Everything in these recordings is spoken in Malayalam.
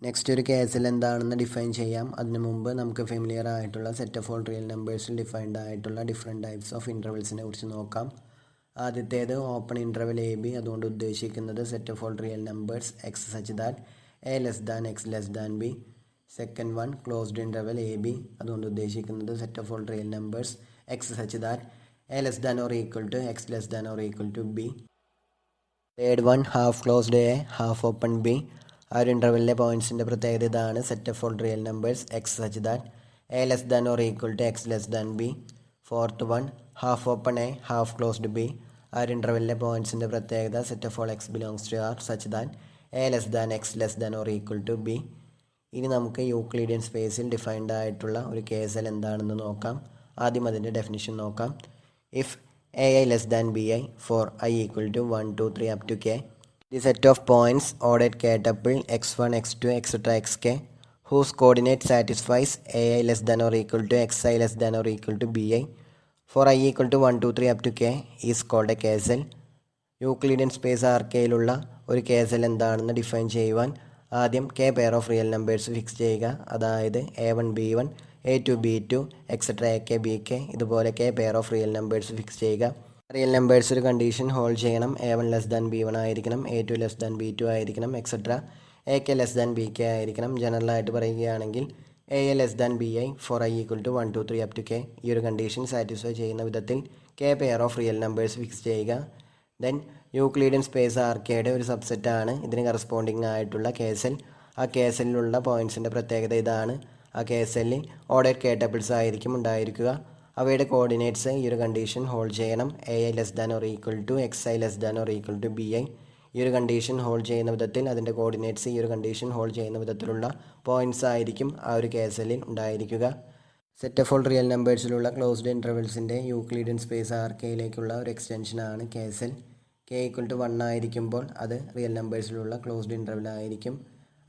നെക്സ്റ്റ് ഒരു കേസിൽ എന്താണെന്ന് ഡിഫൈൻ ചെയ്യാം. അതിനു മുമ്പ് നമുക്ക് ഫെമിലിയർ ആയിട്ടുള്ള സെറ്റ് ഓഫ് ഓൾ റിയൽ നമ്പേഴ്സിൽ ഡിഫൈൻഡ് ആയിട്ടുള്ള ഡിഫറെൻറ്റ് ടൈപ്സ് ഓഫ് ഇൻ്റർവെൽസിനെ കുറിച്ച് നോക്കാം. ആദ്യത്തേത് ഓപ്പൺ ഇൻ്റർവെൽ എ ബി. അതുകൊണ്ട് ഉദ്ദേശിക്കുന്നത് set of all real numbers X such that A less than X less than B. Second one closed interval A B. അതുകൊണ്ട് ഉദ്ദേശിക്കുന്നത് set of all real numbers X such that A less than or equal to X less than or equal to B. Third one half closed a half open b. ആ ഒരു ഇൻ്റർവെല്ലിലെ പോയിൻറ്റ്സിൻ്റെ പ്രത്യേകത ഇതാണ്. Set of all real numbers X such that A less than or equal to X less than b. Fourth one half open a half closed b. ആ ഒരു ഇൻ്റർവെല്ലിലെ പോയിൻറ്റ്സിൻ്റെ പ്രത്യേകത set of all x belongs to R such that A less than X less than or equal to b. ഇനി നമുക്ക് യൂക്ലിഡിയൻ സ്പേസിൽ ഡിഫൈൻഡ് ആയിട്ടുള്ള ഒരു കേസൽ എന്താണെന്ന് നോക്കാം. ആദ്യം അതിൻ്റെ ഡെഫിനിഷൻ നോക്കാം. If ai less than bi for I equal to 1, 2, 3 up to k, the set of points ordered k tuple x1, x2, etc. xk whose coordinate satisfies ai less than or equal to xi less than or equal to bi for I equal to 1, 2, 3 up to k is called a K cell. Euclidean space R കെയിലുള്ള ഒരു കേസൽ എന്താണെന്ന് ഡിഫൈൻ ചെയ്യുവാൻ ആദ്യം K pair of real numbers fix ചെയ്യുക. അതായത് a1 b1 a2 b2 etcetera A K B K ഇതുപോലെ K pair of real numbers fix ചെയ്യുക. റിയൽ നമ്പേഴ്സ് ഒരു കണ്ടീഷൻ ഹോൾഡ് ചെയ്യണം. a1 ലെസ് ദാൻ b1 ആയിരിക്കണം, a2 ലെസ് ദാൻ b2 ആയിരിക്കണം, etcetera A k less than b k ആയിരിക്കണം. ജനറലായിട്ട് പറയുകയാണെങ്കിൽ a less than b i for i equal to 1, 2, 3 up to k. ഈ ഒരു കണ്ടീഷൻ സാറ്റിസ്ഫൈ ചെയ്യുന്ന വിധത്തിൽ k pair of real numbers fix ചെയ്യുക. ദെൻ യൂക്ലിഡിയൻ സ്പേസ് ആർ കെയുടെ ഒരു സബ്സെറ്റാണ് ഇതിന് കറസ്പോണ്ടിങ് ആയിട്ടുള്ള കേസൽ. ആ കേസലിലുള്ള പോയിൻറ്റ്സിൻ്റെ പ്രത്യേകത ഇതാണ്. ആ കേസലിൽ ഓർഡർ കെ ടപ്പിൾസ് ആയിരിക്കും ഉണ്ടായിരിക്കുക. അവയുടെ കോർഡിനേറ്റ്സ് ഈ ഒരു കണ്ടീഷൻ ഹോൾഡ് ചെയ്യണം. A i less than or equal to x i less than or equal to b i. ഈ ഒരു കണ്ടീഷൻ ഹോൾഡ് ചെയ്യുന്ന വിധത്തിൽ അതിൻ്റെ കോർഡിനേറ്റ്സ് ഈ ഒരു കണ്ടീഷൻ ഹോൾഡ് ചെയ്യുന്ന വിധത്തിലുള്ള പോയിൻറ്റ്സ് ആയിരിക്കും ആ ഒരു കേസലിൽ ഉണ്ടായിരിക്കുക. സെറ്റ് ഓഫ് ഓൾ റിയൽ നമ്പേഴ്സിലുള്ള ക്ലോസ്ഡ് ഇൻ്റർവെൽസിൻ്റെ യൂക്ലിഡിയൻ സ്പേസ് ആർ കെയിലേക്കുള്ള ഒരു എക്സ്റ്റൻഷനാണ് കേസൽ. കെ ഈക്വൽ ടു 1 ആയിരിക്കുമ്പോൾ അത് റിയൽ നമ്പേഴ്സിലുള്ള ക്ലോസ്ഡ് ഇൻ്റർവെൽ ആയിരിക്കും.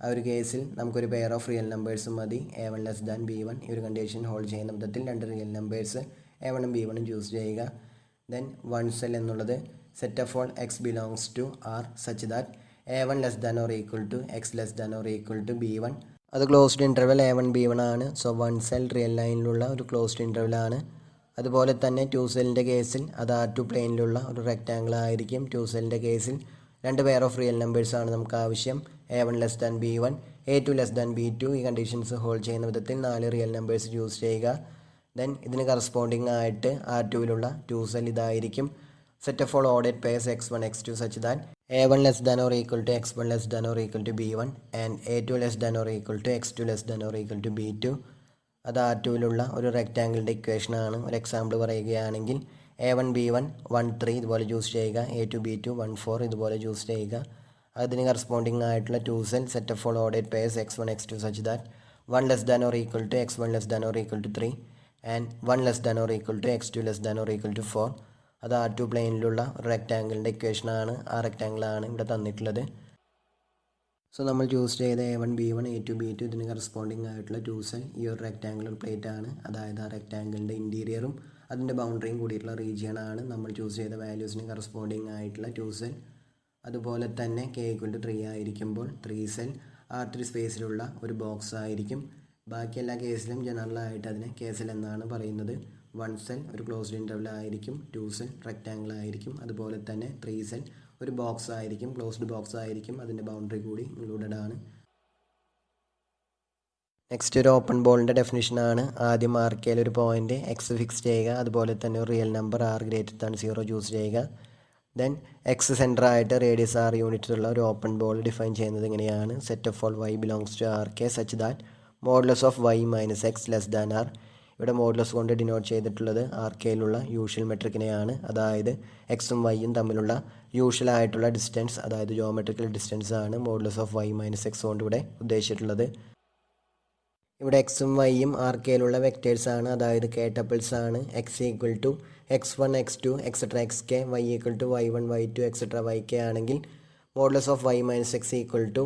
ആ ഒരു കേസിൽ നമുക്കൊരു പെയർ ഓഫ് റിയൽ നമ്പേഴ്സും മതി. a1 less than b1. ഈ ഒരു കണ്ടീഷൻ ഹോൾഡ് ചെയ്യുന്ന വിധത്തിൽ രണ്ട് റിയൽ നമ്പേഴ്സ് a1 ഉം b1 ഉം ചൂസ് ചെയ്യുക. ദെൻ വൺ സെൽ എന്നുള്ളത് set of all x belongs to R such that a1 less than or equal to X less than or equal to b1. അത് ക്ലോസ്ഡ് ഇൻ്റർവെൽ a1 b1 ആണ്. സോ വൺ സെൽ റിയൽ ലൈനിലുള്ള ഒരു ക്ലോസ്ഡ് ഇൻ്റർവെൽ ആണ്. അതുപോലെ തന്നെ ടു സെല്ലിൻ്റെ കേസിൽ അത് R2 പ്ലെയിനിലുള്ള ഒരു റെക്റ്റാങ്കിൾ ആയിരിക്കും. ടു സെല്ലിൻ്റെ കേസിൽ രണ്ട് പെയർ ഓഫ് റിയൽ നമ്പേഴ്സാണ് നമുക്ക് ആവശ്യം. a1 less than b1 a2 less than b2. ഈ കണ്ടീഷൻസ് ഹോൾഡ് ചെയ്യുന്ന വിധത്തിൽ 4 റിയൽ നമ്പേഴ്സ് ചൂസ് ചെയ്യുക. ദെൻ ഇതിന് കറസ്പോണ്ടിങ് ആയിട്ട് R2വിലുള്ള ടു സെൽ ഇതായിരിക്കും. Set of all ordered pairs x1 x2 such that a1 less than or equal to x1 less than or equal to b1 and a2 less than or equal to x2 less than or equal to b2. അത് R2വിലുള്ള ഒരു റെക്റ്റാങ്കിളിൻ്റെ ഇക്വേഷനാണ്. ഒരു എക്സാമ്പിൾ പറയുകയാണെങ്കിൽ a1 b1 1 3 ഇതുപോലെ ചൂസ് ചെയ്യുക. a2 b2 1 4 ഇതുപോലെ ചൂസ് ചെയ്യുക. അതിന് കറസ്പോണ്ടിങ് ആയിട്ടുള്ള two cell set of all ordered pairs x1 x2 such that 1 less than or equal to x1 less than or equal to 3 and 1 less than or equal to x2 less than or equal to 4. അത് R2 പ്ലെയിനിലുള്ള ഒരു റെക്റ്റാങ്കിളിൻ്റെ ഇക്വേഷനാണ്. ആ റെക്റ്റാങ്കിളാണ് ഇവിടെ തന്നിട്ടുള്ളത്. സോ നമ്മൾ ചൂസ് ചെയ്ത a1 b1 a2 b2 ഇതിന് കറസ്പോണ്ടിങ് ആയിട്ടുള്ള ടു സെൽ ഈ ഒരു റെക്റ്റാങ്കുലർ പ്ലേറ്റ് ആണ്. അതായത് ആ റെക്റ്റാങ്കിളിൻ്റെ ഇൻറ്റീരിയറും അതിൻ്റെ ബൗണ്ടറിയും കൂടിയിട്ടുള്ള റീജിയൻ ആണ് നമ്മൾ ചൂസ് ചെയ്ത വാല്യൂസിന് കറസ്പോണ്ടിങ് ആയിട്ടുള്ള ടു സെൽ. അതുപോലെ തന്നെ k ഈക്വൽ ടു 3 ആയിരിക്കുമ്പോൾ 3 സെൽ R3 സ്പേസിലുള്ള ഒരു ബോക്സ് ആയിരിക്കും. ബാക്കി എല്ലാ കേസിലും ജനറലായിട്ട് അതിനെ കേസൽ എന്നാണ് പറയുന്നത്. വൺ സെൽ ഒരു ക്ലോസ്ഡ് ഇൻ്റർവെൽ ആയിരിക്കും, ടു സെൽ റെക്റ്റാങ്കിൾ ആയിരിക്കും, അതുപോലെ തന്നെ 3 സെൽ ഒരു ബോക്സ് ആയിരിക്കും, ക്ലോസ്ഡ് ബോക്സ് ആയിരിക്കും, അതിൻ്റെ ബൗണ്ടറി കൂടി ഇൻക്ലൂഡഡ് ആണ്. നെക്സ്റ്റ് ഒരു ഓപ്പൺ ബോളിൻ്റെ ഡെഫിനിഷനാണ്. ആദ്യം ആർ കെയിൽ ഒരു പോയിൻ്റ് എക്സ് ഫിക്സ് ചെയ്യുക. അതുപോലെ തന്നെ ഒരു real number r greater than 0 choose ചെയ്യുക. ദെൻ എക്സ് സെൻറ്ററായിട്ട് റേഡിയസ് ആർ യൂണിറ്റുള്ള ഒരു ഓപ്പൺ ബോൾ ഡിഫൈൻ ചെയ്യുന്നത് ഇങ്ങനെയാണ്. Set of all y belongs to R k such that modulus of Y minus X less than r. ഇവിടെ മോഡുലസ് കൊണ്ട് ഡിനോട്ട് ചെയ്തിട്ടുള്ളത് ആർ കെയിലുള്ള യൂഷ്വൽ മെട്രിക്കിനെയാണ്. അതായത് എക്സും വൈയും തമ്മിലുള്ള യൂഷ്വൽ ആയിട്ടുള്ള ഡിസ്റ്റൻസ്, അതായത് ജോമെട്രിക്കൽ ഡിസ്റ്റൻസ് ആണ് modulus of Y minus x കൊണ്ട് ഇവിടെ ഉദ്ദേശിച്ചിട്ടുള്ളത്. ഇവിടെ എക്സും വൈയും ആർ കെയിലുള്ള വെക്റ്റേഴ്സാണ്, അതായത് കെ ടപ്പിൾസ് ആണ്. X equal to x1 x2 etcetera X K, Y equal to y1 y2 etcetera Y K ആണെങ്കിൽ modulus of Y minus X equal to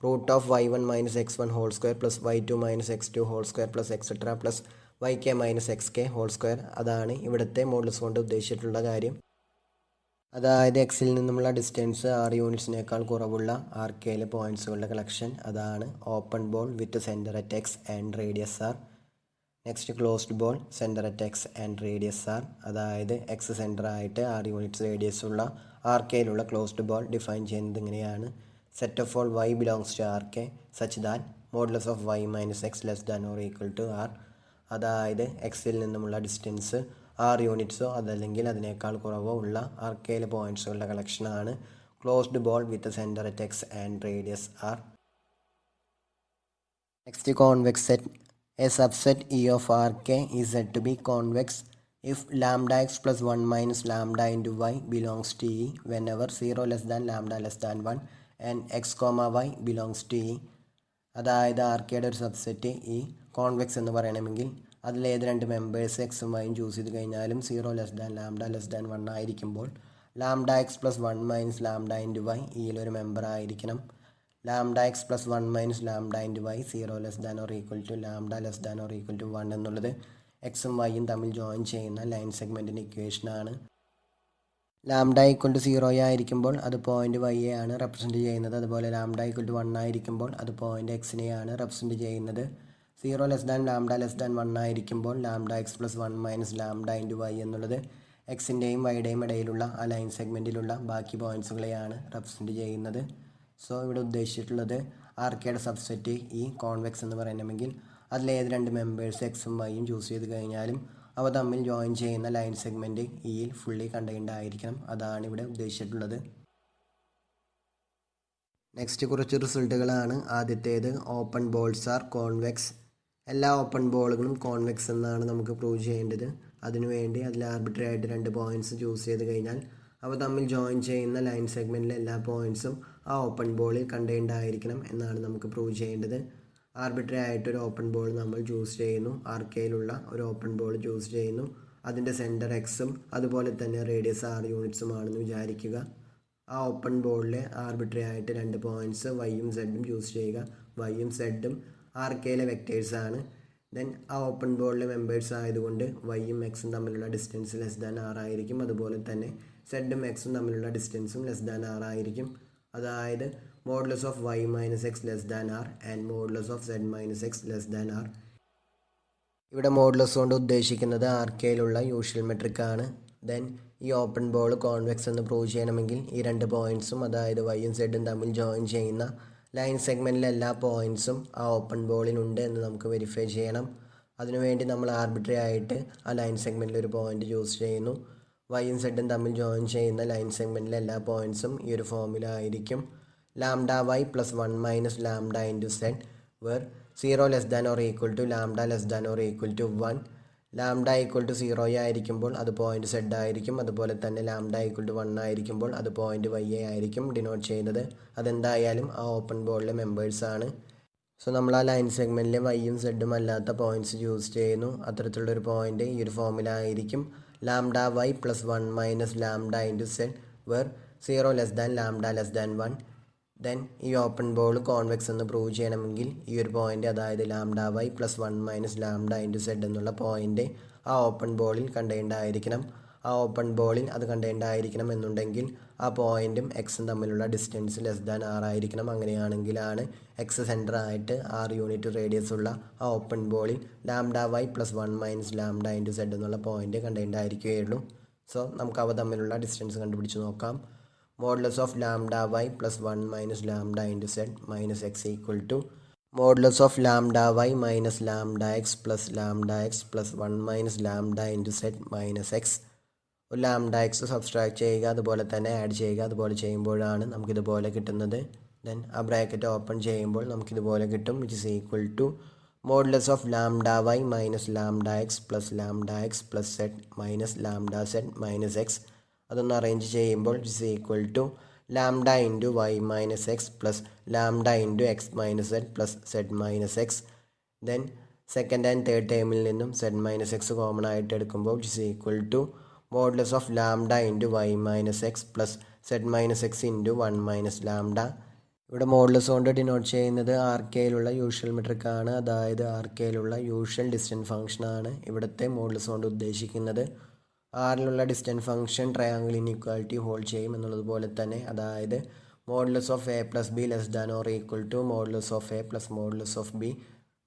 root of y1 minus x1 whole square plus y2 minus x2 whole square plus etcetera plus Y K minus X K whole square. അതാണ് ഇവിടുത്തെ മോഡുലസ് കൊണ്ട് ഉദ്ദേശിച്ചിട്ടുള്ള കാര്യം. അതായത് എക്സിൽ നിന്നുമുള്ള ഡിസ്റ്റൻസ് 6 യൂണിറ്റ്സിനേക്കാൾ കുറവുള്ള ആർ കെയിലെ പോയിൻറ്റ്സുകളുടെ കളക്ഷൻ. അതാണ് open ball with centre at x and radius r. Next closed ball centre at x and radius r. അതായത് എക്സ് സെൻറ്റർ ആയിട്ട് 6 യൂണിറ്റ്സ് റേഡിയസ് ഉള്ള ആർ കെയിലുള്ള ക്ലോസ്ഡ് ബോൾ ഡിഫൈൻ ചെയ്യുന്നത് ഇങ്ങനെയാണ്: set of all y belongs to R k such that modulus of Y minus X less than or equal to R. അതായത് എക്സിൽ നിന്നുമുള്ള ഡിസ്റ്റൻസ് 6 യൂണിറ്റ്സോ അതല്ലെങ്കിൽ അതിനേക്കാൾ കുറവോ ഉള്ള ആർ കെയിലെ പോയിൻറ്റ്സുകളുടെ കളക്ഷനാണ് closed ball with centre at x and radius r. Next convex set. A subset E of Rk is said to be convex if lambda x plus 1 minus lambda into y belongs to E whenever 0 less than lambda less than 1 and x comma y belongs to E. അതായത് ആർക്കയുടെ ഒരു സബ്സെറ്റ് ഈ കോൺവെക്സ് എന്ന് പറയണമെങ്കിൽ അതിലേത് രണ്ട് മെമ്പേഴ്സ് എക്സും വൈയും ചൂസ് ചെയ്ത് കഴിഞ്ഞാലും 0 less than lambda less than 1 ആയിരിക്കുമ്പോൾ lambda X plus 1 minus lambda into Y ഈയിലൊരു മെമ്പർ ആയിരിക്കണം. Lambda X plus 1 minus lambda into Y 0 less than or equal to lambda less than or equal to 1 എന്നുള്ളത് എക്സും വൈയും തമ്മിൽ ജോയിൻ ചെയ്യുന്ന ലൈൻ സെഗ്മെൻറ്റിൻ്റെ ഇക്വേഷനാണ്. ലാംഡ ഈക്വൽ ടു 0 ആയിരിക്കുമ്പോൾ അത് പോയിൻറ്റ് വൈയെ ആണ് റെപ്രസെൻറ്റ് ചെയ്യുന്നത്. അതുപോലെ ലാംഡ ഈക്വൽ ടു 1 ആയിരിക്കുമ്പോൾ അത് പോയിൻറ്റ് എക്സിനെയാണ് റെപ്രസെൻറ്റ് ചെയ്യുന്നത്. 0 less than lambda less than 1 ആയിരിക്കുമ്പോൾ lambda X plus 1 minus lambda into y എന്നുള്ളത് എക്സിൻ്റെയും വൈയുടെയും ഇടയിലുള്ള ആ ലൈൻ സെഗ്മെൻറ്റിലുള്ള ബാക്കി പോയിൻറ്റ്സുകളെയാണ് റെപ്രസെൻറ്റ് ചെയ്യുന്നത്. സോ ഇവിടെ ഉദ്ദേശിച്ചിട്ടുള്ളത് ആർക്കയുടെ സബ്സെറ്റ് ഈ കോൺവെക്സ് എന്ന് പറയണമെങ്കിൽ അതിലേത് രണ്ട് മെമ്പേഴ്സ് എക്സും വൈയും ചൂസ് ചെയ്ത് കഴിഞ്ഞാലും അവ തമ്മിൽ ജോയിൻ ചെയ്യുന്ന ലൈൻ സെഗ്മെൻറ്റ് ഇയിൽ ഫുള്ളി കണ്ടെയ്ൻഡ് ആയിരിക്കണം. അതാണ് ഇവിടെ ഉദ്ദേശിച്ചിട്ടുള്ളത്. നെക്സ്റ്റ് കുറച്ച് റിസൾട്ടുകളാണ്. ആദ്യത്തേത് ഓപ്പൺ ബോൾസ് ആർ കോൺവെക്സ്. എല്ലാ ഓപ്പൺ ബോളുകളും കോൺവെക്സ് എന്നാണ് നമുക്ക് പ്രൂവ് ചെയ്യേണ്ടത്. അതിനുവേണ്ടി അതിൽ ആർബിട്രറി ആയിട്ട് രണ്ട് പോയിൻറ്റ്സ് ചൂസ് ചെയ്ത് കഴിഞ്ഞാൽ അവ തമ്മിൽ ജോയിൻ ചെയ്യുന്ന ലൈൻ സെഗ്മെൻറ്റിലെ എല്ലാ പോയിൻറ്റ്സും ആ ഓപ്പൺ ബോളിൽ കണ്ടെയ്ൻഡ് ആയിരിക്കണം എന്നാണ് നമുക്ക് പ്രൂവ് ചെയ്യേണ്ടത്. ആർബിട്രറി ആയിട്ടൊരു ഓപ്പൺ ബോൾ നമ്മൾ ചൂസ് ചെയ്യുന്നു. ആർ കെയിലുള്ള ഒരു ഓപ്പൺ ബോൾ ചൂസ് ചെയ്യുന്നു. അതിൻ്റെ സെൻറ്റർ എക്സും അതുപോലെ തന്നെ റേഡിയസ് 6 യൂണിറ്റ്സുമാണെന്ന് വിചാരിക്കുക. ആ ഓപ്പൺ ബോളിലെ ആർബിട്രറി ആയിട്ട് രണ്ട് പോയിൻറ്റ്സ് വൈയും സെഡും ചൂസ് ചെയ്യുക. വൈയും സെഡും ആർ കെയിലെ വെക്റ്റേഴ്സാണ്. ദെൻ ആ ഓപ്പൺ ബോളിലെ മെമ്പേഴ്സ് ആയതുകൊണ്ട് വൈയും എക്സും തമ്മിലുള്ള ഡിസ്റ്റൻസ് ലെസ് ദാൻ 6 ആയിരിക്കും. അതുപോലെ തന്നെ സെഡും എക്സും തമ്മിലുള്ള ഡിസ്റ്റൻസും ലെസ് ദാൻ 6 ആയിരിക്കും. അതായത് modulus of Y minus X less than r and modulus of Z minus X less than r. ഇവിടെ മോഡുലസ് കൊണ്ട് ഉദ്ദേശിക്കുന്നത് ആർ കെയിലുള്ള യൂഷ്വൽ മെട്രിക് ആണ്. ദെൻ ഈ ഓപ്പൺ ബോൾ കോൺവെക്സ് എന്ന് പ്രൂവ് ചെയ്യണമെങ്കിൽ ഈ രണ്ട് പോയിൻറ്റ്സും അതായത് വൈയും സെഡും തമ്മിൽ ജോയിൻ ചെയ്യുന്ന ലൈൻ സെഗ്മെൻറ്റിലെ എല്ലാ പോയിൻറ്റ്സും ആ ഓപ്പൺ ബോളിനുണ്ട് എന്ന് നമുക്ക് വെരിഫൈ ചെയ്യണം. അതിനുവേണ്ടി നമ്മൾ ആർബിട്രറി ആയിട്ട് ആ ലൈൻ സെഗ്മെൻറ്റിൽ ഒരു പോയിൻറ്റ് ചൂസ് ചെയ്യുന്നു. വൈയും സെഡും തമ്മിൽ ജോയിൻ ചെയ്യുന്ന ലൈൻ സെഗ്മെൻറ്റിലെ എല്ലാ പോയിൻറ്റ്സും ഈ ഒരു ഫോമിലായിരിക്കും: lambda Y plus 1 minus lambda into Z where 0 less than or equal to lambda less than or equal to 1. Lambda equal to 0 ആയിരിക്കുമ്പോൾ അത് പോയിൻറ്റ് സെഡ് ആയിരിക്കും. അതുപോലെ തന്നെ ലാംഡ ഈക്വൽ ടു 1 ആയിരിക്കുമ്പോൾ അത് പോയിൻറ്റ് വൈ ആയിരിക്കും ഡിനോട്ട് ചെയ്യുന്നത്. അതെന്തായാലും ആ ഓപ്പൺ ബോളിലെ മെമ്പേഴ്സാണ്. സോ നമ്മൾ ആ ലൈൻ സെഗ്മെൻറ്റിലെ വൈയും സെഡും അല്ലാത്ത പോയിൻറ്റ്സ് ചൂസ് ചെയ്യുന്നു. അത്തരത്തിലുള്ളൊരു പോയിൻറ്റ് ഈ ഒരു ഫോമിലായിരിക്കും: lambda Y plus 1 minus lambda into Z where 0 less than lambda less than 1. Then ഈ ഓപ്പൺ ബോൾ കോൺവെക്സ് എന്ന് പ്രൂവ് ചെയ്യണമെങ്കിൽ ഈ ഒരു പോയിൻ്റ് അതായത് lambda Y plus 1 minus lambda into Z എന്നുള്ള പോയിൻ്റ് ആ ഓപ്പൺ ബോളിൽ കണ്ടെയ്ൻഡ് ആയിരിക്കണം. ആ ഓപ്പൺ ബോളിൽ അത് കണ്ടെയ്ൻഡ് ആയിരിക്കണം എന്നുണ്ടെങ്കിൽ ആ പോയിൻറ്റും എക്സും തമ്മിലുള്ള ഡിസ്റ്റൻസ് ലെസ് ദാൻ 6 ആയിരിക്കണം. അങ്ങനെയാണെങ്കിലാണ് എക്സ് സെൻറ്റർ ആയിട്ട് 6 യൂണിറ്റ് റേഡിയസ് ഉള്ള ആ ഓപ്പൺ ബോളിൽ lambda Y plus 1 minus lambda into Z എന്നുള്ള പോയിൻ്റ് കണ്ടെയ്ൻഡ് ആയിരിക്കുകയുള്ളൂ. സോ നമുക്ക് അവ തമ്മിലുള്ള ഡിസ്റ്റൻസ് കണ്ടുപിടിച്ച് നോക്കാം. Modulus of lambda Y plus 1 minus lambda into Z minus X equal to modulus of lambda y minus lambda X plus lambda X plus 1 minus lambda into Z minus x. ഒരു ലാംഡ എക്സ് സബ്സ്ട്രാക്ട് ചെയ്യുക, അതുപോലെ തന്നെ ആഡ് ചെയ്യുക. അതുപോലെ ചെയ്യുമ്പോഴാണ് നമുക്കിതുപോലെ കിട്ടുന്നത്. ദെൻ ആ ബ്രാക്കറ്റ് ഓപ്പൺ ചെയ്യുമ്പോൾ നമുക്കിതുപോലെ കിട്ടും, which is equal to modulus of lambda y minus lambda X plus lambda X plus Z minus lambda Z minus x. അതൊന്ന് അറേഞ്ച് ചെയ്യുമ്പോൾ which is equal to lambda into Y minus X plus lambda into X minus Z plus Z minus X. Then second and third ടേമിൽ നിന്നും സെഡ് മൈനസ് എക്സ് കോമൺ ആയിട്ട് എടുക്കുമ്പോൾ which is equal to modulus of lambda into Y minus X plus Z minus X into 1 minus lambda. ഇവിടെ മോഡുലസ് കൊണ്ട് ഡിനോട്ട് ചെയ്യുന്നത് ആർ കെയിലുള്ള യൂഷ്വൽ മെട്രിക് ആണ്. അതായത് ആർ കെയിലുള്ള യൂഷ്വൽ ഡിസ്റ്റൻസ് ഫംഗ്ഷൻ ആണ് ഇവിടുത്തെ മോഡുലസ് കൊണ്ട് ഉദ്ദേശിക്കുന്നത്. ആറിലുള്ള distance function triangle inequality hold ചെയ്യും എന്നുള്ളതുപോലെ തന്നെ, അതായത് modulus of A plus B less than or equal to modulus of A plus modulus of B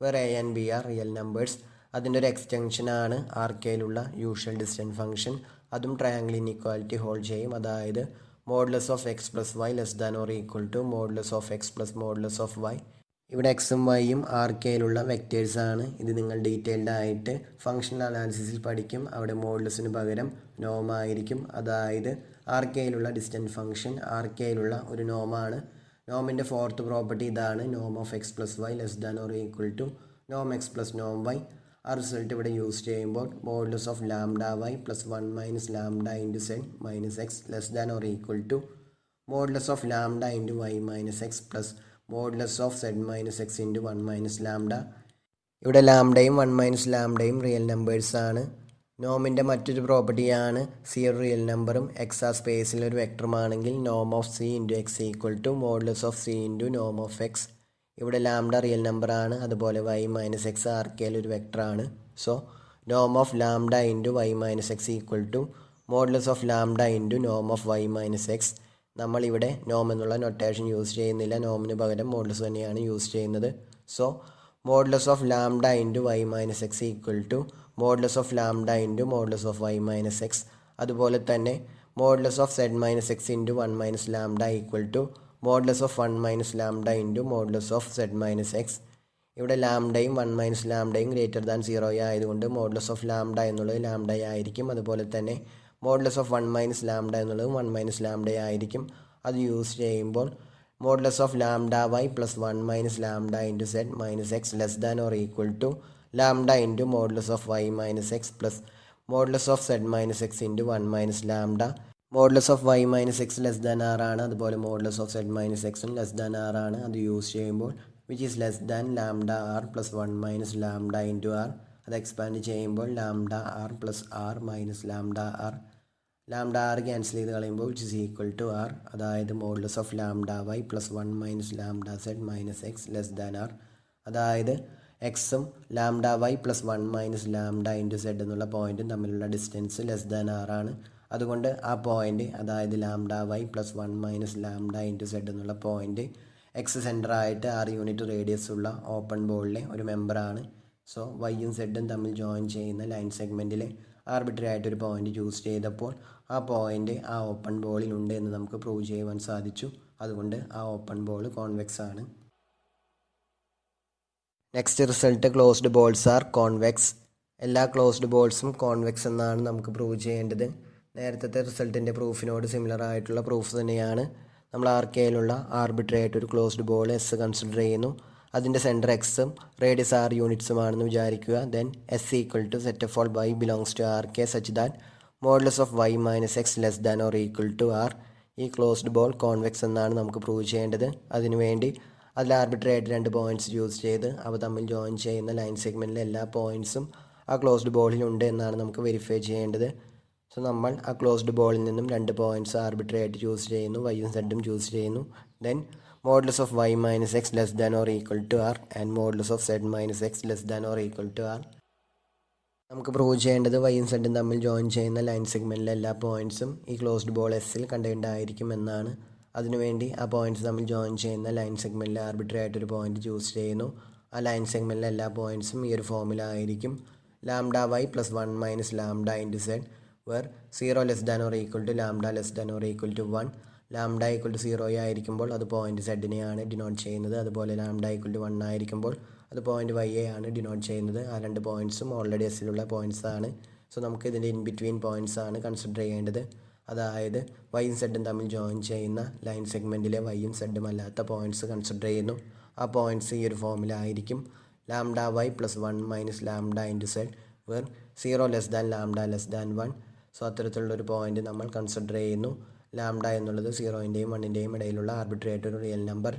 where A and B are real numbers. അതിൻ്റെ ഒരു എക്സ്റ്റൻഷനാണ് ആർ കെയിലുള്ള യൂഷ്വൽ ഡിസ്റ്റൻറ്റ് ഫംഗ്ഷൻ. അതും ട്രയാങ്കിൾ ഇൻഇക്വാലിറ്റി ഹോൾഡ് ചെയ്യും. അതായത് modulus of x plus y less than or equal to modulus of x plus modulus of y. ഇവിടെ എക്സും വൈയും ആർ കെയിലുള്ള വെക്റ്റേഴ്സാണ്. ഇത് നിങ്ങൾ ഡീറ്റെയിൽഡ് ആയിട്ട് ഫംഗ്ഷണൽ അനാലിസിസിൽ പഠിക്കും. അവിടെ മോഡുലസിന് പകരം നോമായിരിക്കും. അതായത് ആർ കെയിലുള്ള ഡിസ്റ്റൻറ്റ് ഫംഗ്ഷൻ ആർ കെയിലുള്ള ഒരു നോമാണ്. നോമിൻ്റെ ഫോർത്ത് പ്രോപ്പർട്ടി ഇതാണ്, നോം of x plus y less than or equal to Noam X plus Noam Y. ആ റിസൾട്ട് ഇവിടെ യൂസ് ചെയ്യുമ്പോൾ modulus of lambda Y plus 1 minus lambda into Z minus X less than or equal to modulus of lambda into Y minus X plus modulus of Z minus X into 1 minus lambda. ഇവിടെ ലാംഡയും 1 മൈനസ് ലാംഡയും റിയൽ നമ്പേഴ്സാണ്. നോമിൻ്റെ മറ്റൊരു പ്രോപ്പർട്ടിയാണ് സി ഒരു റിയൽ നമ്പറും എക്സ് ആ സ്പേസിലൊരു വെക്ടറുമാണെങ്കിൽ നോം of C into X equal to modulus of C into Noam of X. ഇവിടെ ലാംഡ റിയൽ നമ്പറാണ്, അതുപോലെ വൈ മൈനസ് എക്സ് ആർ കെയിൽ ഒരു വെക്ടറാണ്. So Noam of lambda into Y minus X equal to modulus of lambda into Noam of Y minus X. നമ്മളിവിടെ നോം എന്നുള്ള നൊട്ടേഷൻ യൂസ് ചെയ്യുന്നില്ല, നോമിന് പകരം മോഡുലസ് തന്നെയാണ് യൂസ് ചെയ്യുന്നത്. So modulus of lambda into Y minus X equal to modulus of lambda into modulus of Y minus x. അതുപോലെ തന്നെ modulus of Z minus X into 1 minus lambda equal to modulus of 1 minus lambda into modulus of Z minus x. ഇവിടെ ലാംഡയും 1 മൈനസ് ലാംഡയും ഗ്രേറ്റർ ദാൻ 0 ആയതുകൊണ്ട് മോഡുലസ് ഓഫ് ലാംഡ എന്നുള്ളത് ലാംഡ ആയിരിക്കും. അതുപോലെ തന്നെ മോഡുലസ് ഓഫ് 1 മൈനസ് ലാംഡ എന്നുള്ളത് 1 മൈനസ് ലാംഡ ആയിരിക്കും. അത് യൂസ് ചെയ്യുമ്പോൾ modulus of lambda Y plus 1 minus lambda into Z minus X less than or equal to lambda into modulus of Y minus X plus modulus of Z minus X into 1 minus lambda. Modulus of Y minus X less than r ആണ്, അതുപോലെ മോഡുലസ് ഓഫ് സെഡ് മൈനസ് എക്സും ലെസ് ദാൻ ആർ ആണ്. അത് യൂസ് ചെയ്യുമ്പോൾ which is less than lambda R plus 1 minus lambda into R. അത് എക്സ്പാൻഡ് ചെയ്യുമ്പോൾ lambda R plus R minus lambda R. Lambda R cancel ചെയ്ത് കളയുമ്പോൾ which is equal to R. അതായത് modulus of lambda Y plus 1 minus lambda Z minus X less than R. അതായത് എക്സും lambda Y plus 1 minus lambda into Z എന്നുള്ള പോയിൻറ്റും തമ്മിലുള്ള ഡിസ്റ്റൻസ് ലെസ് ദാൻ ആർ ആണ്. അതുകൊണ്ട് ആ പോയിൻ്റ്, അതായത് lambda Y plus 1 minus lambda into Z എന്നുള്ള പോയിൻ്റ് എക്സ് സെൻറ്ററായിട്ട് 6 യൂണിറ്റ് റേഡിയസ് ഉള്ള ഓപ്പൺ ബോളിലെ ഒരു മെമ്പറാണ്. സോ വൈയും സെഡും തമ്മിൽ ജോയിൻ ചെയ്യുന്ന ലൈൻ സെഗ്മെൻറ്റിൽ ആർബിട്രറി ആയിട്ടൊരു പോയിൻ്റ് ചൂസ് ചെയ്തപ്പോൾ ആ പോയിൻ്റ് ആ ഓപ്പൺ ബോളിലുണ്ട് എന്ന് നമുക്ക് പ്രൂവ് ചെയ്യുവാൻ സാധിച്ചു. അതുകൊണ്ട് ആ ഓപ്പൺ ബോൾ കോൺവെക്സ് ആണ്. Next result closed balls are convex. എല്ലാ ക്ലോസ്ഡ് ബോൾസും കോൺവെക്സ് എന്നാണ് നമുക്ക് പ്രൂവ് ചെയ്യേണ്ടത്. നേരത്തെ റിസൾട്ടിൻ്റെ പ്രൂഫിനോട് സിമിലർ ആയിട്ടുള്ള പ്രൂഫ് തന്നെയാണ്. നമ്മൾ ആർ കെയിലുള്ള ആർബിട്രറി ആയിട്ടൊരു ക്ലോസ്ഡ് ബോൾ എസ് കൺസിഡർ ചെയ്യുന്നു. അതിൻ്റെ സെൻറ്റർ എക്സും റേഡിയസ് ആർ യൂണിറ്റ്സുമാണെന്ന് വിചാരിക്കുക. Then s equal to set of all y belongs to R k such that modulus of Y minus X less than or equal to r. ഈ ക്ലോസ്ഡ് ബോൾ കോൺവെക്സ് എന്നാണ് നമുക്ക് പ്രൂവ് ചെയ്യേണ്ടത്. അതിനുവേണ്ടി അതിൽ ആർബിട്രറി ആയിട്ട് 2 പോയിൻറ്റ്സ് യൂസ് ചെയ്ത് അവ തമ്മിൽ ജോയിൻ ചെയ്യുന്ന ലൈൻ സെഗ്മെൻറ്റിലെ എല്ലാ പോയിൻറ്റ്സും ആ ക്ലോസ്ഡ് ബോളിലുണ്ട് എന്നാണ് നമുക്ക് വെരിഫൈ ചെയ്യേണ്ടത്. സോ നമ്മൾ ആ ക്ലോസ്ഡ് ബോളിൽ നിന്നും 2 പോയിൻറ്റ്സ് ആർബിട്രറി ആയിട്ട് ചൂസ് ചെയ്യുന്നു, വൈയും സെഡും ചൂസ് ചെയ്യുന്നു. Then modulus of Y minus X less than or equal to r and modulus of Z minus X less than or equal to r. നമുക്ക് പ്രൂവ് ചെയ്യേണ്ടത് വൈയും സെഡും തമ്മിൽ ജോയിൻ ചെയ്യുന്ന ലൈൻ സെഗ്മെൻറ്റിലെ എല്ലാ പോയിൻറ്റ്സും ഈ ക്ലോസ്ഡ് ബോൾ എസ്സിൽ കണ്ടെയ്ൻഡ് ആയിരിക്കും എന്നാണ്. അതിനുവേണ്ടി ആ പോയിൻറ്റ്സ് തമ്മിൽ ജോയിൻ ചെയ്യുന്ന ലൈൻ സെഗ്മെൻറ്റിൽ ആർബിട്രറി ആയിട്ടൊരു പോയിൻറ്റ് ചൂസ് ചെയ്യുന്നു. ആ ലൈൻ സെഗ്മെൻറ്റിലെ എല്ലാ പോയിൻറ്റ്സും ഈ ഒരു ഫോമിൽ ആയിരിക്കും. Lambda Y plus 1 minus lambda into Z where 0 less than or equal to lambda less than or equal to 1. Lambda equal to 0 ആയിരിക്കുമ്പോൾ അത് പോയിൻറ്റ് സെഡിനെയാണ് ഡിനോട്ട് ചെയ്യുന്നത്. അതുപോലെ ലാംഡ ഈക്വൽ ടു 1 ആയിരിക്കുമ്പോൾ അത് പോയിൻറ്റ് വൈ ആണ് ഡിനോട്ട് ചെയ്യുന്നത്. ആ 2 പോയിൻറ്റ്സും ഓൾറെഡി എസ്സിലുള്ള പോയിൻറ്റ്സ് ആണ്. സോ നമുക്ക് ഇതിൻ്റെ ഇൻ ബിറ്റ്വീൻ പോയിൻറ്റ്സ് ആണ് കൺസിഡർ ചെയ്യേണ്ടത്. അതായത് വൈയും സെഡും തമ്മിൽ ജോയിൻ ചെയ്യുന്ന ലൈൻ സെഗ്മെൻറ്റിലെ വൈയും സെഡും അല്ലാത്ത പോയിൻറ്റ്സ് കൺസിഡർ ചെയ്യുന്നു. ആ പോയിൻറ്റ്സ് ഈ ഒരു ഫോമിലായിരിക്കും. Lambda Y plus 1 minus lambda into Z where 0 less than lambda less than 1. So അത്തരത്തിലുള്ളൊരു പോയിൻറ്റ് നമ്മൾ കൺസിഡർ ചെയ്യുന്നു. ലാംഡ എന്നുള്ളത് 0ൻ്റെയും 1ൻ്റെയും ഇടയിലുള്ള ആർബിട്രറി ആയിട്ടൊരു real number.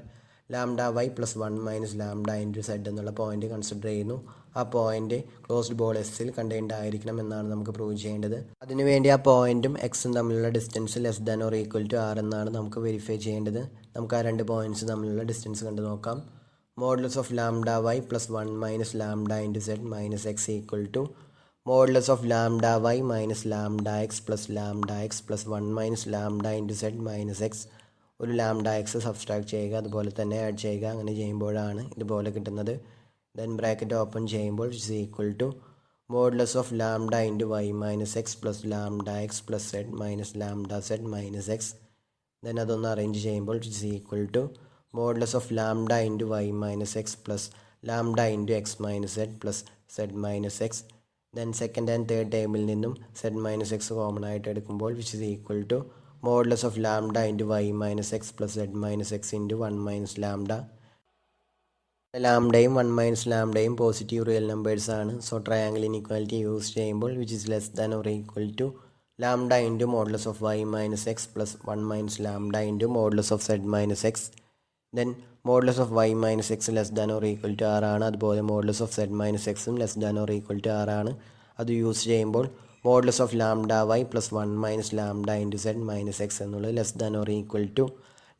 Lambda Y plus 1 minus lambda into Z എന്നുള്ള പോയിൻറ്റ് കൺസിഡർ ചെയ്യുന്നു. ആ പോയിൻറ്റ് ക്ലോസ്ഡ് ബോൾ എസ്സിൽ കണ്ടെയ്ൻഡ് ആയിരിക്കണം എന്നാണ് നമുക്ക് പ്രൂവ് ചെയ്യേണ്ടത്. അതിനുവേണ്ടി ആ പോയിൻറ്റും എക്സും തമ്മിലുള്ള distance less than or equal to r എന്നാണ് നമുക്ക് വെരിഫൈ ചെയ്യേണ്ടത്. നമുക്ക് ആ 2 പോയിൻറ്റ്സ് തമ്മിലുള്ള ഡിസ്റ്റൻസ് കണ്ടു നോക്കാം. Modulus of lambda Y plus 1 minus lambda into Z minus X equal to modulus of lambda y minus lambda X plus 1 minus lambda into Z minus x. ഒരു ലാംഡ എക്സ് സബ്സ്ട്രാക്ട് ചെയ്യുക, അതുപോലെ തന്നെ ആഡ് ചെയ്യുക. അങ്ങനെ ചെയ്യുമ്പോഴാണ് ഇതുപോലെ കിട്ടുന്നത്. ദെൻ ബ്രാക്കറ്റ് ഓപ്പൺ ചെയ്യുമ്പോൾ is equal to modulus of lambda into Y minus X plus lambda X plus Z minus lambda Z minus X. Then അതൊന്ന് അറേഞ്ച് ചെയ്യുമ്പോൾ is equal to modulus of lambda into Y minus X plus lambda into X minus Z plus Z minus X. Then second and third ടേമിൽ നിന്നും സെഡ് മൈനസ് എക്സ് കോമൺ ആയിട്ട് എടുക്കുമ്പോൾ which is equal to modulus of lambda into Y minus X plus Z minus X into 1 minus lambda. ലാംഡയും 1 മൈനസ് ലാംഡയും പോസിറ്റീവ് റിയൽ നമ്പേഴ്സാണ്. സോ ട്രയാങ്കിൾ ഇൻഇക്വാലിറ്റി യൂസ് ചെയ്യുമ്പോൾ which is less than or equal to lambda into modulus of Y minus X plus 1 minus lambda into modulus of Z minus X. Then modulus of Y minus X less than or equal to ആറാണ്. അതുപോലെ മോഡുലസ് ഓഫ് സെഡ് മൈനസ് എക്സും less than or equal to ആറാണ്. അത് യൂസ് ചെയ്യുമ്പോൾ modulus of lambda Y plus 1 minus lambda into Z minus X എന്നുള്ളത് less than or equal to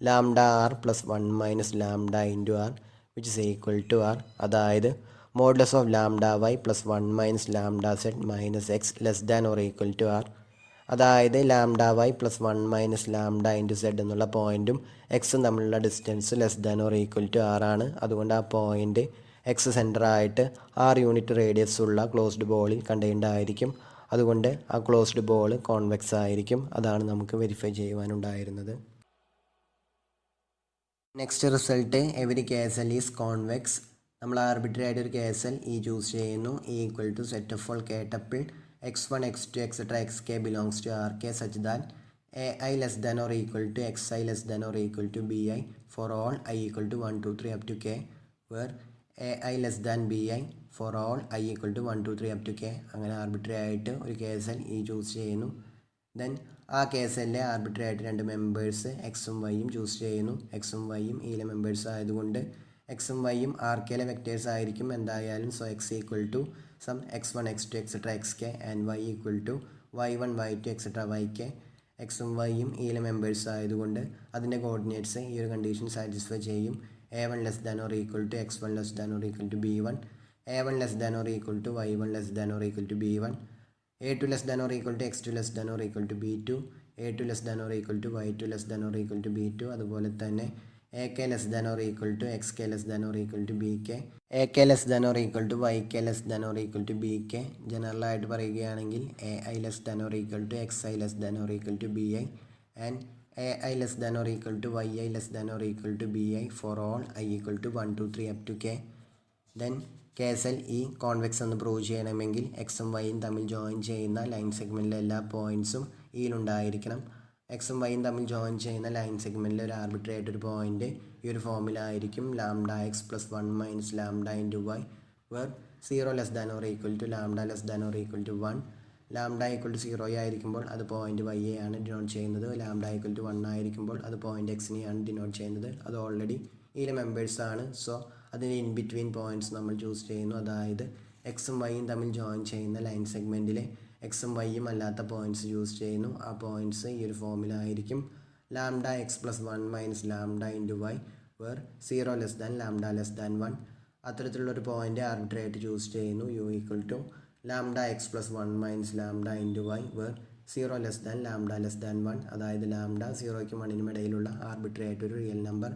lambda R plus 1 minus lambda into R which is equal to R. അതായത് modulus of lambda Y plus 1 minus lambda Z minus X less than or equal to R. അതായത് lambda Y plus 1 minus lambda into Z എന്നുള്ള പോയിൻറ്റും എക്സും തമ്മിലുള്ള distance less than or equal to ആറാണ്. അതുകൊണ്ട് ആ പോയിൻറ്റ് എക്സ് സെൻറ്ററായിട്ട് 6 യൂണിറ്റ് റേഡിയസ് ഉള്ള ക്ലോസ്ഡ് ബോളിൽ കണ്ടെയ്ൻഡ് ആയിരിക്കും. അതുകൊണ്ട് ആ ക്ലോസ്ഡ് ബോൾ കോൺവെക്സ് ആയിരിക്കും. അതാണ് നമുക്ക് verify ചെയ്യുവാനുണ്ടായിരുന്നത്. Next result every KSL is convex. നമ്മൾ ആർബിട്രറി ആയിട്ട് ഒരു KSL ചൂസ് ചെയ്യുന്നു. Equal to set of all K tuple x1 x2 etc. xk belongs to Rk such that ai less than or equal to xi less than or equal to bi for all I equal to 1 2 3 up to k, where ai less than bi for all I equal to 1 2 3 up to k. അങ്ങനെ ആർബിട്രറി ആയിട്ട് ഒരു KSL ചൂസ് ചെയ്യുന്നു. ദെൻ ആ KSLലെ ആർബിട്രറി ആയിട്ട് 2 മെമ്പേഴ്സ് എക്സും വൈയും ചൂസ് ചെയ്യുന്നു. എക്സും വൈയും ഈയിലെ മെമ്പേഴ്സ് ആയതുകൊണ്ട് എക്സും വൈയും ആർക്കയിലെ വെക്റ്റേഴ്സ് ആയിരിക്കും എന്തായാലും. So x equal to sum x1 x2 etc. xk and y equal to y1 y2 etc. yk. എക്സും വൈയും ഈയിലെ മെമ്പേഴ്സ് ആയതുകൊണ്ട് അതിൻ്റെ കോർഡിനേറ്റ്സ് ഈ ഒരു കണ്ടീഷൻ സാറ്റിസ്ഫൈ ചെയ്യും. a1 less than or equal to x1 less than or equal to b1, a1 less than or equal to y1 less than or equal to b1, a2 less than or equal to x2 less than or equal to b2, a2 less than or equal to y2 less than or equal to b2. അതുപോലെ തന്നെ ak less than or equal to xk less than or equal to bk, ak less than or equal to yk less than or equal to bk. ജനറലായിട്ട് പറയുകയാണെങ്കിൽ ai less than or equal to xi less than or equal to bi and ai less than or equal to yi less than or equal to bi for all I equal to 1 2 3 up to k. Then KSL convex എന്ന് പ്രൂവ് ചെയ്യണമെങ്കിൽ എക്സും വൈയും തമ്മിൽ ജോയിൻ ചെയ്യുന്ന ലൈൻ സെഗ്മെൻറ്റിലെ എല്ലാ പോയിൻറ്റ്സും ഈയിലുണ്ടായിരിക്കണം. എക്സും വൈയും തമ്മിൽ ജോയിൻ ചെയ്യുന്ന ലൈൻ സെഗ്മെൻറ്റിൽ ഒരു ആർബിട്രറി ആയിട്ടൊരു പോയിൻറ്റ് ഈ ഒരു ഫോമിലായിരിക്കും lambda X plus 1 minus lambda into Y, where 0 less than or equal to lambda less than or equal to 1. Lambda equal to 0 ആയിരിക്കുമ്പോൾ അത് പോയിൻറ്റ് വൈയെ ആണ് ഡിനോട്ട് ചെയ്യുന്നത്. ലാംഡ ഈക്വൽ ടു 1 ആയിരിക്കുമ്പോൾ അത് പോയിൻറ്റ് എക്സിനെയാണ് ഡിനോട്ട് ചെയ്യുന്നത്. അത് ഓൾറെഡി ഇതിലെ മെമ്പേഴ്സാണ്. സോ അതിന് ഇൻ ബിറ്റ്വീൻ പോയിൻറ്റ്സ് നമ്മൾ ചൂസ് ചെയ്യുന്നു. അതായത് എക്സും വൈയും തമ്മിൽ ജോയിൻ ചെയ്യുന്ന ലൈൻ സെഗ്മെൻറ്റിലെ എക്സും വൈയും അല്ലാത്ത പോയിൻറ്റ്സ് ചൂസ് ചെയ്യുന്നു. ആ പോയിൻറ്റ്സ് ഈ ഒരു ഫോമിലായിരിക്കും. Lambda X plus 1 minus lambda into Y, where 0 less than lambda less than 1. അത്തരത്തിലുള്ളൊരു പോയിൻറ്റ് ആർബിട്രറി ആയിട്ട് ചൂസ് ചെയ്യുന്നു. U equal to lambda X plus 1 minus lambda into Y, where 0 less than lambda less than 1. അതായത് ലാംഡ 0യ്ക്കും 1നും ഇടയിലുള്ള ആർബിട്രറി ആയിട്ടൊരു real number.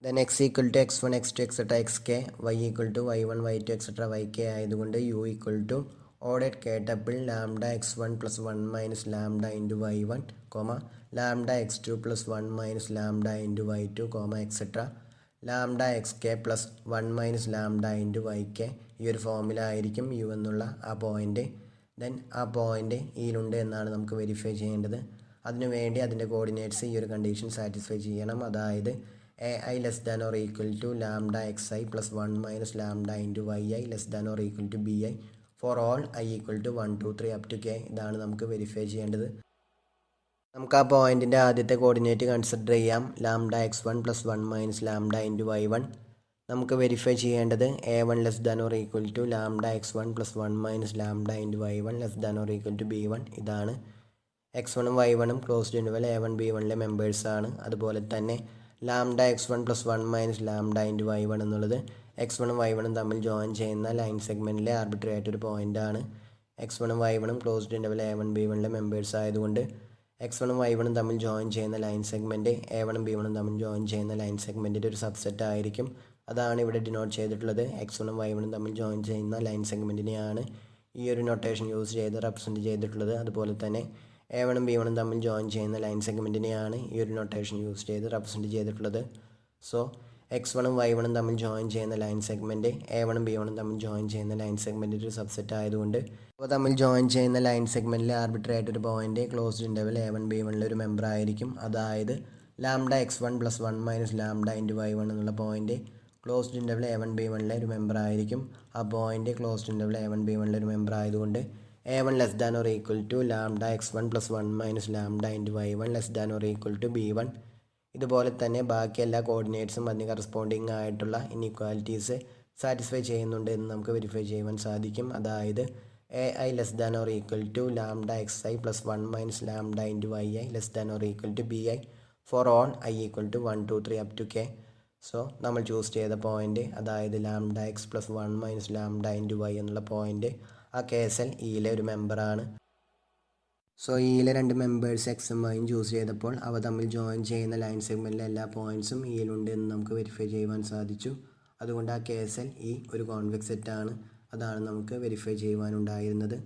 Then x equal to x1 x2 etc. xk, y equal to y1 y2 etc. yk ആയതുകൊണ്ട് u equal to ordered K tuple lambda x1 plus 1 minus lambda into y1, lambda x2 plus 1 minus lambda into y2, etcetera lambda xk plus 1 minus lambda into yk. ഈ ഒരു ഫോമിലായിരിക്കും യു എന്നുള്ള ആ പോയിൻറ്റ്. ദെൻ ആ പോയിൻറ്റ് ഈയിലുണ്ട് എന്നാണ് നമുക്ക് വെരിഫൈ ചെയ്യേണ്ടത്. അതിനുവേണ്ടി അതിൻ്റെ കോർഡിനേറ്റ്സ് ഈ ഒരു കണ്ടീഷൻ സാറ്റിസ്ഫൈ ചെയ്യണം. അതായത് ai less than or equal to lambda xi plus 1 minus lambda into yi less than or equal to bi for all I equal to 1 2 3 up to k. ഇതാണ് നമുക്ക് വെരിഫൈ ചെയ്യേണ്ടത്. നമുക്ക് ആ പോയിൻറ്റിൻ്റെ ആദ്യത്തെ കോർഡിനേറ്റ് കൺസിഡർ ചെയ്യാം. Lambda x1 plus 1 minus lambda into y1. നമുക്ക് വെരിഫൈ ചെയ്യേണ്ടത് a1 less than or equal to lambda x1 plus 1 minus lambda into y1 less than or equal to b1. ഇതാണ് x1ഉം y1ഉം ക്ലോസ്ഡ് ഇൻ്റർവൽ a1 b1ലെ മെമ്പേഴ്സാണ്. അതുപോലെ തന്നെ lambda x1 plus 1 minus lambda into y1 എന്നുള്ളത് x1ഉം y1ഉം തമ്മിൽ ജോയിൻ ചെയ്യുന്ന ലൈൻ സെഗ്മെൻറ്റിലെ ആർബിട്രറി ആയിട്ടൊരു പോയിൻ്റാണ്. x1ഉം y1ഉം ക്ലോസ്ഡ് ഇൻ്റർവൽ a1 b1ലെ മെമ്പേഴ്സ് ആയതുകൊണ്ട് x1ഉം y1ഉം തമ്മിൽ ജോയിൻ ചെയ്യുന്ന ലൈൻ സെഗ്മെൻറ്റ് a1ഉം b1ഉം തമ്മിൽ ജോയിൻ ചെയ്യുന്ന ലൈൻ സെഗ്മെൻറ്റിൻ്റെ ഒരു സബ്സെറ്റ് ആയിരിക്കും. അതാണ് ഇവിടെ ഡിനോട്ട് ചെയ്തിട്ടുള്ളത്. x1ഉം y1ഉം തമ്മിൽ ജോയിൻ ചെയ്യുന്ന ലൈൻ സെഗ്മെൻറ്റിനെയാണ് ഈ ഒരു നൊട്ടേഷൻ യൂസ് ചെയ്ത് റെപ്രസെൻറ്റ് ചെയ്തിട്ടുള്ളത്. അതുപോലെ തന്നെ a1ഉം b1ഉം തമ്മിൽ ജോയിൻ ചെയ്യുന്ന ലൈൻ സെഗ്മെൻറ്റിനെയാണ് ഈ ഒരു നൊട്ടേഷൻ യൂസ് ചെയ്ത് റെപ്രസെൻറ്റ് ചെയ്തിട്ടുള്ളത്. സോ x1ഉം y1ഉം തമ്മിൽ ജോയിൻ ചെയ്യുന്ന ലൈൻ സെഗ്മെൻറ്റ് a1ഉം b1ഉം തമ്മിൽ ജോയിൻ ചെയ്യുന്ന ലൈൻ സെഗ്മെൻറ്റിൻ്റെ ഒരു സബ്സെറ്റ് ആയതുകൊണ്ട് അപ്പോൾ തമ്മിൽ ജോയിൻ ചെയ്യുന്ന ലൈൻ സെഗ്മെൻറ്റിലെ ആർബിട്രറി ആയിട്ടൊരു പോയിൻ്റ് ക്ലോസ്ഡ് ഇൻ്റർവൽ a1 b1ലെ ഒരു മെമ്പർ ആയിരിക്കും. അതായത് λx1 + 1 - λ × y1 എന്നുള്ള പോയിൻ്റ് ക്ലോസ്ഡ് ഇൻ്റർവൽ a1 b1ലെ ഒരു മെമ്പർ ആയിരിക്കും. ആ പോയിൻ്റ് ക്ലോസ്ഡ് ഇൻ്റർവൽ a1 b1ലെ ഒരു മെമ്പർ ആയതുകൊണ്ട് a1 less than or equal to λx1 + 1 - λ × y1 less than or equal to b1. ഇതുപോലെ തന്നെ ബാക്കി എല്ലാ കോർഡിനേറ്റ്സും അതിന് കറസ്പോണ്ടിങ് ആയിട്ടുള്ള ഇൻഇക്വാലിറ്റീസ് സാറ്റിസ്ഫൈ ചെയ്യുന്നുണ്ട് എന്ന് നമുക്ക് വെരിഫൈ ചെയ്യുവാൻ സാധിക്കും. അതായത് ai less than or equal to λxi + 1 - λ × yi less than or equal to bi for all i equal to 1 2 3 up to k. So നമ്മൾ ചൂസ് ചെയ്ത പോയിൻ്റ് അതായത് λx + 1 - λ × y എന്നുള്ള പോയിൻ്റ് ആ കേസിൽ ഇയിലെ ഒരു മെമ്പറാണ്. സോ ഇയിലെ രണ്ട് മെമ്പേഴ്സ് എക്സും വൈയും ചൂസ് ചെയ്തപ്പോൾ അവ തമ്മിൽ ജോയിൻ ചെയ്യുന്ന ലൈൻ സെഗ്മെൻറ്റിലെ എല്ലാ പോയിൻറ്റ്സും ഇയിലുണ്ട് എന്ന് നമുക്ക് വെരിഫൈ ചെയ്യുവാൻ സാധിച്ചു. അതുകൊണ്ട് ആ കേസിൽ ഈ ഒരു കോൺവെക്സ് സെറ്റാണ്. അതാണ് നമുക്ക് വെരിഫൈ ചെയ്യുവാനുണ്ടായിരുന്നത്.